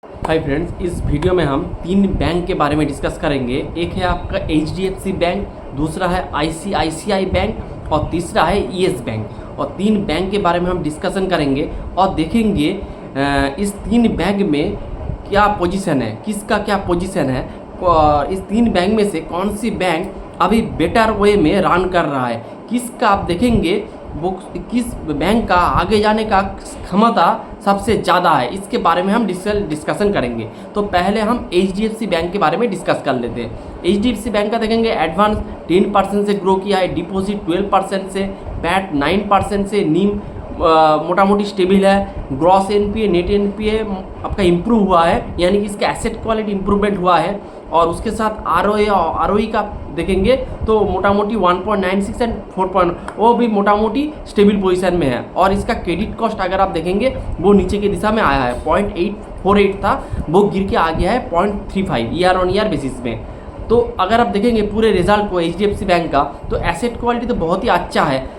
Hi friends, इस video में हम तीन बैंक के बारे में डिस्कस करेंगे। एक है आपका HDFC बैंक, दूसरा है ICICI बैंक और तीसरा है येस बैंक। और तीन बैंक के बारे में हम डिस्कशन करेंगे और देखेंगे इस तीन बैंक में क्या पोजीशन है, किसका क्या पोजीशन है, इस तीन बैंक में से कौन सी बैंक अभी बेटर वे में रन कर रहा है, किसका आप देखेंगे वो किस बैंक का आगे जाने का क्षमता सबसे ज़्यादा है, इसके बारे में हम डिस्कशन करेंगे। तो पहले हम HDFC बैंक के बारे में डिस्कस कर लेते हैं। HDFC बैंक का देखेंगे एडवांस 10% से ग्रो किया है, डिपॉजिट 12% से, पैट 9% से, नीम मोटा मोटी स्टेबल है, ग्रॉस NPA नेट NPA आपका इम्प्रूव हुआ है, यानी कि इसका एसेट क्वालिटी इम्प्रूवमेंट हुआ है। और उसके साथ ROA और ROE का देखेंगे तो मोटा मोटी 1.96 एंड 4. वो भी मोटा मोटी स्टेबल पोजीशन में है। और इसका क्रेडिट कॉस्ट अगर आप देखेंगे वो नीचे की दिशा में आया है, 0.848 था, वो गिर के आ गया है 0.35 ईयर ऑन ईयर बेसिस में। तो अगर आप देखेंगे पूरे रिजल्ट को HDFC बैंक का, तो एसेट क्वालिटी तो बहुत ही अच्छा है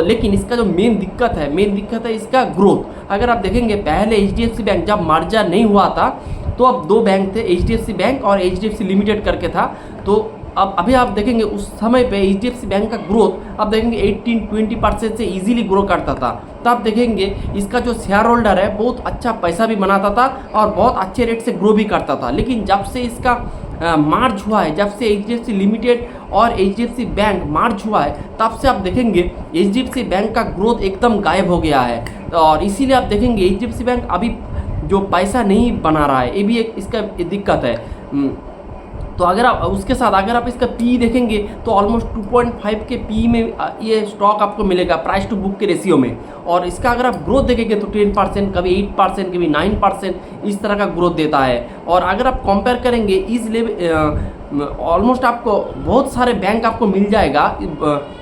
लेकिन इसका जो मेन दिक्कत है इसका ग्रोथ। अगर आप देखेंगे पहले HDFC बैंक जब मर्जर नहीं हुआ था तो अब दो बैंक थे, HDFC बैंक और HDFC लिमिटेड करके था। तो अब अभी आप देखेंगे उस समय पे HDFC बैंक का ग्रोथ आप देखेंगे 18-20% से इजीली ग्रो करता था। तो आप देखेंगे इसका जो शेयर होल्डर है बहुत अच्छा पैसा भी बनाता था और बहुत अच्छे रेट से ग्रो भी करता था। लेकिन जब से इसका मार्च हुआ है, जब से HDFC लिमिटेड और HDFC बैंक मार्च हुआ है, तब से आप देखेंगे HDFC बैंक का ग्रोथ एकदम गायब हो गया है। और इसीलिए आप देखेंगे HDFC बैंक अभी जो पैसा नहीं बना रहा है, ये भी एक इसका दिक्कत है। तो अगर आप उसके साथ अगर आप इसका पी देखेंगे तो ऑलमोस्ट 2.5 के पी में ये स्टॉक आपको मिलेगा प्राइस टू बुक के रेशियो में। और इसका अगर आप ग्रोथ देखेंगे तो 10%, कभी 8%, कभी 9% इस तरह का ग्रोथ देता है। और अगर आप कंपेयर करेंगे इस लेवल ऑलमोस्ट आपको बहुत सारे बैंक आपको मिल जाएगा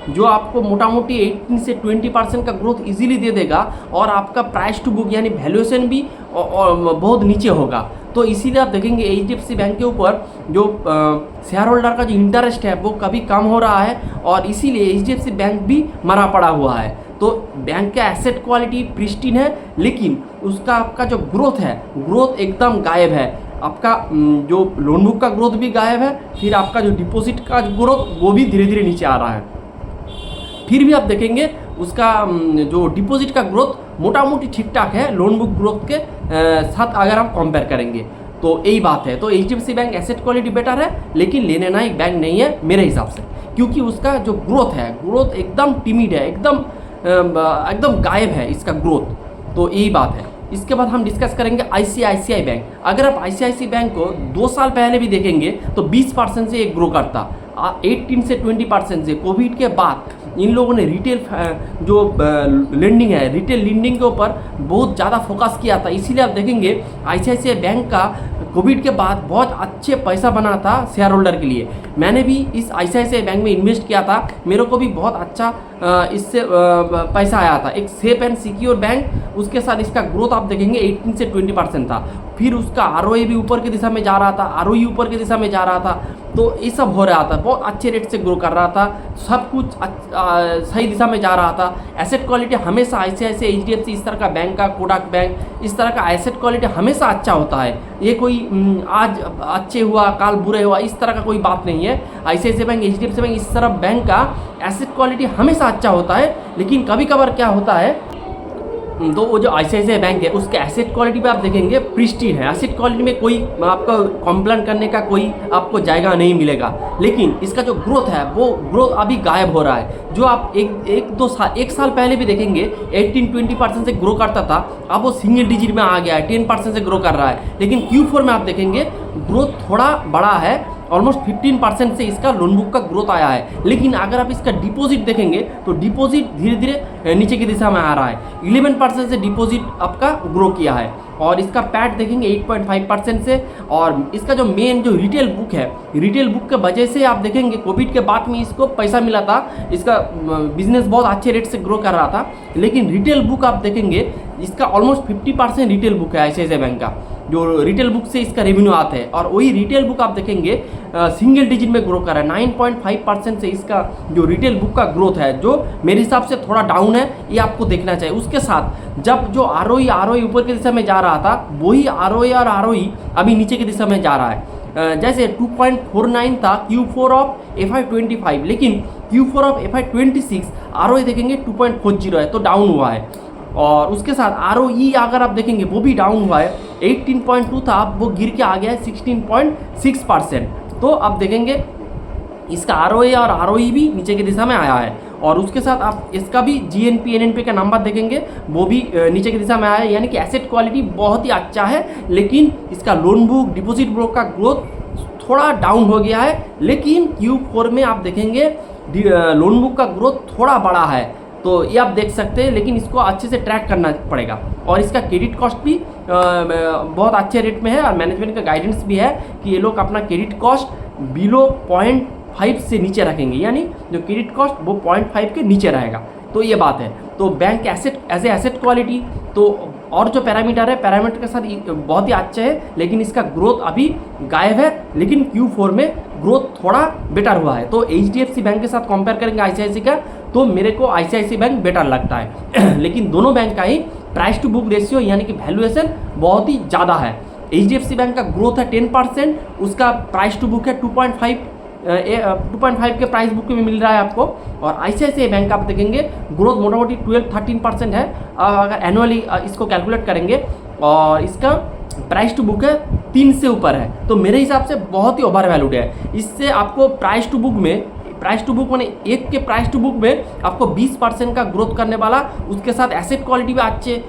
जो आपको मोटा मोटी 18 से 20% का ग्रोथ इजीली दे देगा और आपका प्राइस टू बुक यानी वैल्यूएशन भी बहुत नीचे होगा। तो इसीलिए आप देखेंगे HDFC बैंक के ऊपर जो शेयर होल्डर का जो इंटरेस्ट है वो कभी कम हो रहा है और इसीलिए HDFC बैंक भी मरा पड़ा हुआ है। तो बैंक का एसेट क्वालिटी प्रिस्टीन है, लेकिन उसका आपका जो ग्रोथ है ग्रोथ एकदम गायब है। आपका जो लोन बुक का ग्रोथ भी गायब है, फिर आपका जो डिपॉजिट का ग्रोथ वो भी धीरे धीरे नीचे आ रहा है। फिर भी आप देखेंगे उसका जो डिपॉजिट का ग्रोथ मोटा मोटी ठीक ठाक है लोन बुक ग्रोथ के साथ अगर हम कंपेयर करेंगे, तो यही बात है। तो HDFC bank asset quality better है, लेकिन लेने ना एक बैंक नहीं है मेरे हिसाब से, क्योंकि उसका जो ग्रोथ है ग्रोथ एकदम टिमिड है, एकदम गायब है इसका ग्रोथ। तो यही बात है। इसके बाद हम डिस्कस करेंगे ICICI बैंक। अगर आप ICICI बैंक को 2 साल पहले भी देखेंगे तो 20% से एक ग्रो करता, 18 से 20% से। कोविड के बाद इन लोगों ने रिटेल जो लेंडिंग है, रिटेल लेंडिंग के ऊपर बहुत ज़्यादा फोकस किया था। इसीलिए आप देखेंगे ICICI बैंक का कोविड के बाद बहुत अच्छे पैसा बना था शेयर होल्डर के लिए। मैंने भी इस ICICI बैंक में इन्वेस्ट किया था, मेरे को भी बहुत अच्छा इससे पैसा आया था। एक सेफ एंड सिक्योर बैंक, उसके साथ इसका ग्रोथ आप देखेंगे 18 से 20% था। फिर उसका ROA भी ऊपर की दिशा में जा रहा था, ROE ऊपर की दिशा में जा रहा था। तो ये सब हो रहा था, बहुत अच्छे रेट से ग्रो कर रहा था, सब कुछ सही दिशा में जा रहा था। एसेट क्वालिटी हमेशा ICICI HDFC इस तरह का बैंक का, कोटक बैंक इस तरह का एसेट क्वालिटी हमेशा अच्छा होता है। ये कोई आज अच्छे हुआ काल बुरे हुआ इस तरह का कोई बात नहीं है। ICICI बैंक, HDFC बैंक इस तरह बैंक का एसेट क्वालिटी हमेशा अच्छा होता है। लेकिन कभी कभार क्या होता है, तो वो जो ICICI बैंक है उसके एसेट क्वालिटी पे आप देखेंगे प्रिस्टीन है, एसेट क्वालिटी में कोई आपको कंप्लेन करने का कोई आपको जायगा नहीं मिलेगा। लेकिन इसका जो ग्रोथ है वो ग्रोथ अभी गायब हो रहा है। जो आप एक साल पहले भी देखेंगे 18-20% से ग्रो करता था, अब वो सिंगल डिजिट में आ गया है, 10% से ग्रो कर रहा है। लेकिन Q4 में आप देखेंगे ग्रोथ थोड़ा बड़ा है, ऑलमोस्ट 15% से इसका लोन बुक का ग्रोथ आया है। लेकिन अगर आप इसका डिपॉजिट देखेंगे तो डिपॉजिट धीरे धीरे नीचे की दिशा में आ रहा है, 11% से डिपॉजिट आपका ग्रो किया है। और इसका पैट देखेंगे 8.5% से। और इसका जो मेन जो रिटेल बुक है, रिटेल बुक के वजह से आप देखेंगे कोविड के बाद में इसको पैसा मिला था, इसका बिजनेस बहुत अच्छे रेट से ग्रो कर रहा था। लेकिन रिटेल बुक आप देखेंगे इसका ऑलमोस्ट 50% रिटेल बुक है ICICI बैंक का। जो रिटेल बुक से इसका रेवेन्यू आता है, और वही रिटेल बुक आप देखेंगे सिंगल डिजिट में ग्रो कर रहा है। 9.5% से इसका जो रिटेल बुक का ग्रोथ है, जो मेरे हिसाब से थोड़ा डाउन है, ये आपको देखना चाहिए। उसके साथ जब जो आरओई ऊपर की दिशा में जा रहा था, वही आरओई और आरओई अभी नीचे की दिशा में जा रहा है। जैसे 2.49 था Q4 ऑफ FY25, लेकिन Q4 ऑफ FY26 आरओई देखेंगे 2.40 है, तो डाउन हुआ है। और उसके साथ ROE अगर आप देखेंगे वो भी डाउन हुआ है, 18.2 था, वो गिर के आ गया है 16.6%। तो आप देखेंगे इसका ROA और ROE भी नीचे की दिशा में आया है। और उसके साथ आप इसका भी GNP NNP का नंबर देखेंगे, वो भी नीचे की दिशा में आया है। यानी कि एसेट क्वालिटी बहुत ही अच्छा है, लेकिन इसका लोन बुक, डिपॉजिट बुक का ग्रोथ थोड़ा डाउन हो गया है। लेकिन Q4 में आप देखेंगे लोन बुक का ग्रोथ थोड़ा बड़ा है, तो ये आप देख सकते हैं, लेकिन इसको अच्छे से ट्रैक करना पड़ेगा। और इसका क्रेडिट कॉस्ट भी बहुत अच्छे रेट में है, और मैनेजमेंट का गाइडेंस भी है कि ये लोग अपना क्रेडिट कॉस्ट बिलो 0.5 से नीचे रखेंगे, यानी जो क्रेडिट कॉस्ट वो 0.5 के नीचे रहेगा। तो ये बात है। तो bank asset as a asset quality तो और जो पैरामीटर है, पैरामीटर के साथ बहुत ही अच्छा है, लेकिन इसका ग्रोथ अभी गायब है। लेकिन Q4 में ग्रोथ थोड़ा बेटर हुआ है। तो HDFC बैंक के साथ कंपेयर करेंगे ICICI का, तो मेरे को ICICI बैंक बेटर लगता है। लेकिन दोनों बैंक का ही प्राइस टू बुक रेशियो यानी कि वैल्यूएशन बहुत ही ज़्यादा है। HDFC बैंक का ग्रोथ है 10%, उसका प्राइस टू बुक है 2.5 के प्राइस बुक में मिल रहा है आपको। और ICICI बैंक आप देखेंगे ग्रोथ मोटा मोटी 12-13% है अगर एनुअली इसको कैलकुलेट करेंगे, और इसका प्राइस टू बुक है 3 से ऊपर है। तो मेरे हिसाब से बहुत ही ओवर वैल्यूड है। इससे आपको प्राइस टू बुक मैंने एक के प्राइस टू बुक में आपको 20% का ग्रोथ करने वाला, उसके साथ एसेट क्वालिटी भी अच्छे,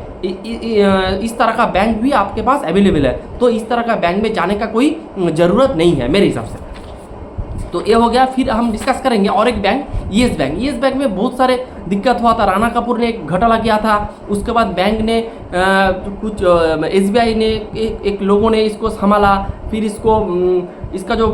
इस तरह का बैंक भी आपके पास अवेलेबल है। तो इस तरह का बैंक में जाने का कोई ज़रूरत नहीं है मेरे हिसाब से। तो ये हो गया। फिर हम डिस्कस करेंगे और एक bank yes bank. Yes bank में बहुत सारे दिक्कत हुआ था। राणा कपूर ने एक घोटाला किया था, उसके बाद बैंक ने कुछ SBI ने एक लोगों ने इसको संभाला, फिर इसका जो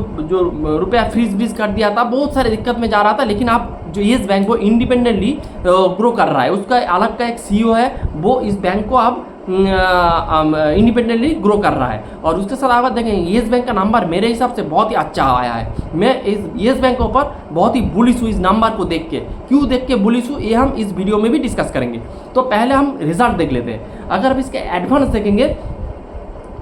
रुपया फ्रीज कर दिया था, बहुत सारे दिक्कत में जा रहा था। लेकिन अब जो येस बैंक वो इंडिपेंडेंटली ग्रो कर रहा है, उसका अलग का एक CEO है, वो इस बैंक को अब इंडिपेंडेंटली ग्रो कर रहा है। और उसके साथ आप देखेंगे येस बैंक का नंबर मेरे हिसाब से बहुत ही अच्छा आया है। मैं इस येस बैंक के ऊपर बहुत ही बुलिश हूँ इस नंबर को देख के। क्यों देख के बुलिश हूँ, ये हम इस वीडियो में भी डिस्कस करेंगे। तो पहले हम रिजल्ट देख लेते हैं। अगर आप इसके एडवांस देखेंगे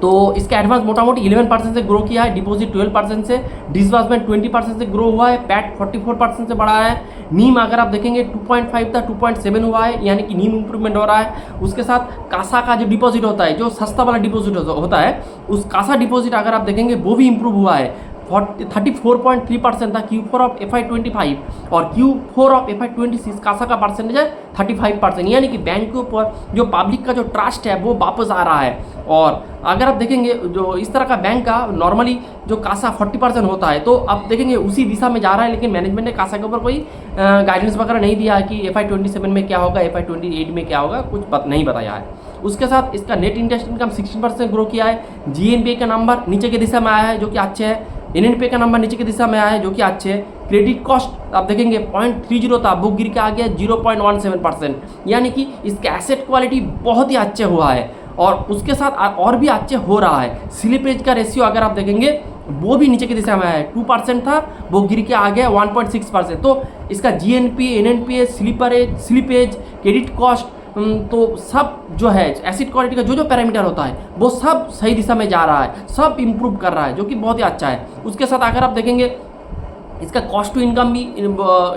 तो इसका एडवांस मोटा मोटी 11% से ग्रो किया है, डिपॉजिट 12% से, डिसबर्समेंट 20% से ग्रो हुआ है, पैट 44% से बढ़ा है। नीम अगर आप देखेंगे 2.5 था 2.7 हुआ है, यानी कि नीम इंप्रूवमेंट हो रहा है। उसके साथ कासा का जो डिपॉजिट होता है, जो सस्ता वाला डिपॉजिट होता है, उस कासा डिपॉजिट अगर आप देखेंगे वो भी इंप्रूव हुआ है। 34.3% था Q4 ऑफ FY25, और Q4 ऑफ FY26 कासा का परसेंटेज है 35%, यानी कि बैंक के ऊपर जो पब्लिक का जो ट्रस्ट है वो वापस आ रहा है। और अगर आप देखेंगे जो इस तरह का बैंक का नॉर्मली जो कासा 40% होता है, तो आप देखेंगे उसी दिशा में जा रहा है। लेकिन मैनेजमेंट ने कासा के ऊपर कोई गाइडेंस वगैरह नहीं दिया है कि FY27 में क्या होगा, FY28 में क्या होगा, कुछ नहीं बताया है। उसके साथ इसका नेट इंटरेस्ट इनकम 16% ग्रो किया है। GNPA का नंबर नीचे की दिशा में आया है, जो कि अच्छे है। NNP का नंबर नीचे की दिशा में आया है, जो कि अच्छे है। क्रेडिट कॉस्ट आप देखेंगे 0.30 था, वो गिर के आ गया 0.17%, यानी कि इसका एसेट क्वालिटी बहुत ही अच्छे हुआ है। और उसके साथ और भी अच्छे हो रहा है। स्लिपेज का रेशियो अगर आप देखेंगे वो भी नीचे की दिशा में आया है। 2% था, वो गिर के आ गया 1.6%। तो इसका GNPA NNPA slippage credit cost तो सब जो है एसिड क्वालिटी का जो पैरामीटर होता है वो सब सही दिशा में जा रहा है, सब इंप्रूव कर रहा है, जो कि बहुत ही अच्छा है। उसके साथ अगर आप देखेंगे इसका कॉस्ट टू इनकम भी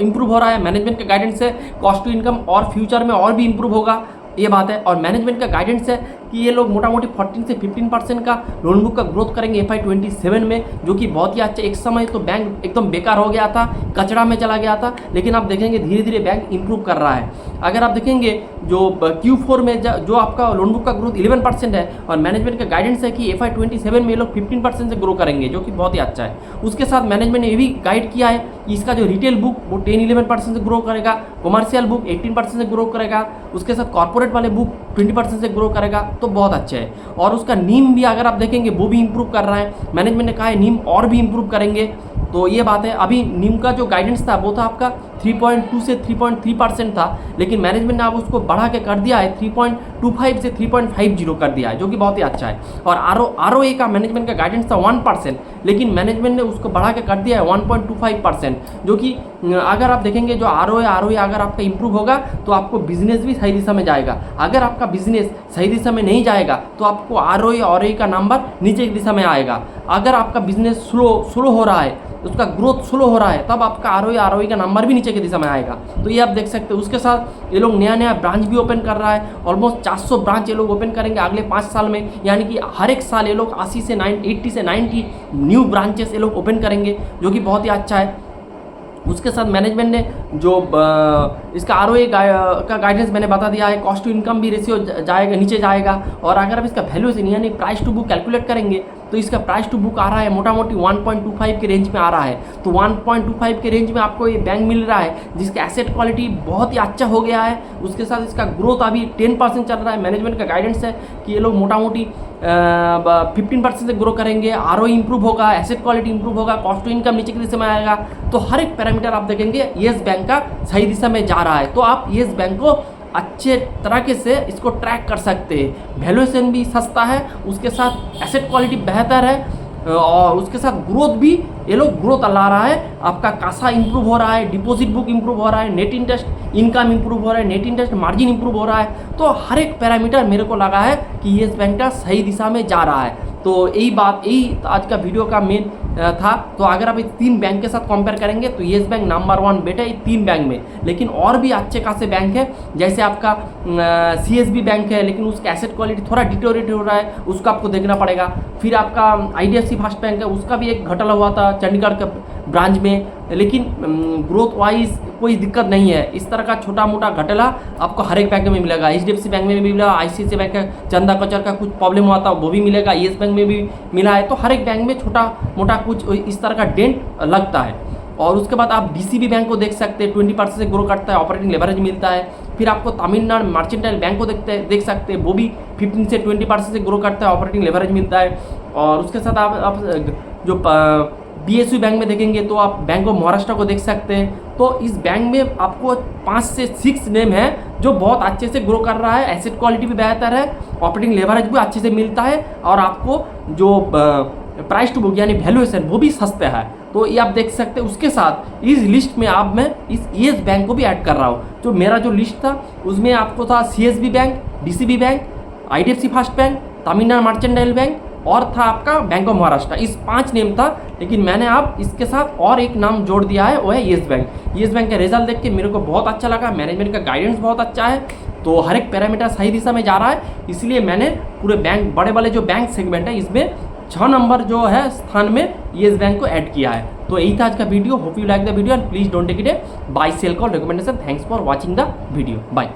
इंप्रूव हो रहा है। मैनेजमेंट का गाइडेंस है कॉस्ट टू इनकम और फ्यूचर में और भी इंप्रूव होगा, ये बात है। और मैनेजमेंट का गाइडेंस है कि ये लोग मोटा मोटी 14 से 15% का लोन बुक का ग्रोथ करेंगे FY27 में, जो कि बहुत ही अच्छा। एक समय तो बैंक एकदम बेकार हो गया था, कचरा में चला गया था, लेकिन आप देखेंगे धीरे धीरे बैंक इंप्रूव कर रहा है। अगर आप देखेंगे जो Q4 में जो आपका लोन बुक का ग्रोथ 11% है, और मैनेजमेंट का गाइडेंस है कि FY27 में ये लोग 15% से ग्रो करेंगे, जो कि बहुत ही अच्छा है। उसके साथ मैनेजमेंट ने ये भी गाइड किया है कि इसका जो रिटेल बुक वो 10-11% से ग्रो करेगा, कमर्शियल बुक 18% से ग्रो करेगा, उसके साथ कॉर्पोरेट वाले बुक 20% से ग्रो करेगा, तो बहुत अच्छा है। और उसका नीम भी अगर आप देखेंगे वो भी इंप्रूव कर रहा है। मैनेजमेंट ने कहा है नीम और भी इंप्रूव करेंगे, तो ये बात है। अभी नीम का जो गाइडेंस था वो था आपका 3.2 से 3.3% था, लेकिन मैनेजमेंट ने अब उसको बढ़ा के कर दिया है 3.25 से 3.50 कर दिया है, जो कि बहुत ही अच्छा है। और ROA का मैनेजमेंट का गाइडेंस था 1%, लेकिन मैनेजमेंट ने उसको बढ़ा के कर दिया है 1.25%, जो कि अगर आप देखेंगे जो ROA अगर आपका इंप्रूव होगा तो आपको बिजनेस भी सही दिशा में जाएगा। अगर आपका बिजनेस सही दिशा में नहीं जाएगा तो आपको ROA का नंबर नीचे की दिशा में आएगा। अगर आपका बिजनेस स्लो हो रहा है, उसका ग्रोथ स्लो हो रहा है, तब आपका ROA का नंबर भी नीचे की दिशा में आएगा। तो ये आप देख सकते हो। उसके साथ ये लोग नया ब्रांच भी ओपन कर रहा है। ऑलमोस्ट 400 ब्रांच ये लोग ओपन करेंगे अगले 5 साल में, यानी कि हर एक साल ये लोग 80 से 90 न्यू ब्रांचेस ये लोग ओपन करेंगे, जो कि बहुत ही अच्छा है। उसके साथ मैनेजमेंट ने जो इसका ROA का गाइडेंस मैंने बता दिया है। कॉस्ट टू इनकम भी रेशियो जाएगा, नीचे जाएगा। और अगर आप इसका वैल्यूएशन यानी प्राइस टू बुक कैलकुलेट करेंगे तो इसका प्राइस टू बुक आ रहा है मोटा मोटी 1.25 के रेंज में आ रहा है। तो 1.25 के रेंज में आपको ये बैंक मिल रहा है, जिसका एसेट क्वालिटी बहुत ही अच्छा हो गया है। उसके साथ इसका ग्रोथ अभी 10% चल रहा है। मैनेजमेंट का गाइडेंस है कि ये लोग मोटा मोटी 15% से ग्रो करेंगे। ROA इंप्रूव होगा, एसेट क्वालिटी इंप्रूव होगा, कॉस्ट टू इनकम नीचे की दिशा में आएगा। तो हर एक पैरामीटर आप देखेंगे येस बैंक का सही दिशा में जा रहा है। तो आप येस बैंक को अच्छे तरीके से इसको ट्रैक कर सकते हैं। वैल्यूएशन भी सस्ता है, उसके साथ एसेट क्वालिटी बेहतर है, और उसके साथ ग्रोथ भी ये लोग ग्रोथ ला रहा है। आपका कासा इंप्रूव हो रहा है, डिपॉजिट बुक इंप्रूव हो रहा है, नेट इंटरेस्ट इनकम इंप्रूव हो रहा है, नेट इंटरेस्ट मार्जिन इंप्रूव हो रहा है। तो हर एक पैरामीटर मेरे को लगा है कि येस बैंक का सही दिशा में जा रहा है। तो यही आज का वीडियो का मेन था। तो अगर आप इस 3 बैंक के साथ कंपेयर करेंगे तो येस बैंक नंबर 1 बेटा ये 3 बैंक में। लेकिन और भी अच्छे खासे बैंक है, जैसे आपका CSB बैंक है, लेकिन उसका एसेट क्वालिटी थोड़ा डिटोरेट हो रहा है, उसको आपको देखना पड़ेगा। फिर आपका IDFC फर्स्ट बैंक है, उसका भी एक घोटाला हुआ था चंडीगढ़ के ब्रांच में, लेकिन ग्रोथ वाइज कोई दिक्कत नहीं है। इस तरह का छोटा मोटा घोटाला आपको हर एक बैंक में मिलेगा। HDFC बैंक में भी मिलेगा, ICICI बैंक का चंदा कोचर का कुछ प्रॉब्लम हुआ था वो भी मिलेगा, येस बैंक में भी मिला है। तो हर एक बैंक में छोटा मोटा कुछ इस तरह का डेंट लगता है। और उसके बाद आप DCB बैंक को देख सकते हैं, 20% से ग्रो करता है, ऑपरेटिंग लेवरेज मिलता है। फिर आपको तमिलनाडु मर्चेंटाइल बैंक को देख सकते हैं, वो भी 15 से 20% से ग्रो करता है, ऑपरेटिंग लेवरेज मिलता है। और उसके साथ आप जो BSU बैंक में देखेंगे तो आप बैंक ऑफ महाराष्ट्र को देख सकते हैं। तो इस बैंक में आपको 5 से 6 नेम है जो बहुत अच्छे से ग्रो कर रहा है, एसेट क्वालिटी भी बेहतर है, ऑपरेटिंग लेवरेज भी अच्छे से मिलता है, और आपको जो प्राइस टू बुक यानी वैल्यूएशन वो भी सस्ता है। तो ये आप देख सकते हैं। उसके साथ इस लिस्ट में आप मैं इस येस बैंक को भी ऐड कर रहा हूँ। जो मेरा जो लिस्ट था उसमें आपको था CSB bank, DCB bank, IDFC first bank, Tamil Nadu mercantile bank और था आपका बैंक ऑफ महाराष्ट्र। इस 5 नेम था, लेकिन मैंने अब इसके साथ और एक नाम जोड़ दिया है, वो है येस बैंक। येस बैंक का रिजल्ट देख के मेरे को बहुत अच्छा लगा, मैनेजमेंट का गाइडेंस बहुत अच्छा है। तो हर एक पैरामीटर सही दिशा में जा रहा है, इसलिए मैंने पूरे बैंक बड़े जो बैंक सेगमेंट है इसमें 6 नंबर जो है स्थान में येस बैंक को ऐड किया है। तो यही था आज का video. Hope you like the video and please don't take it a buy sell call recommendation. Thanks for watching the video. Bye.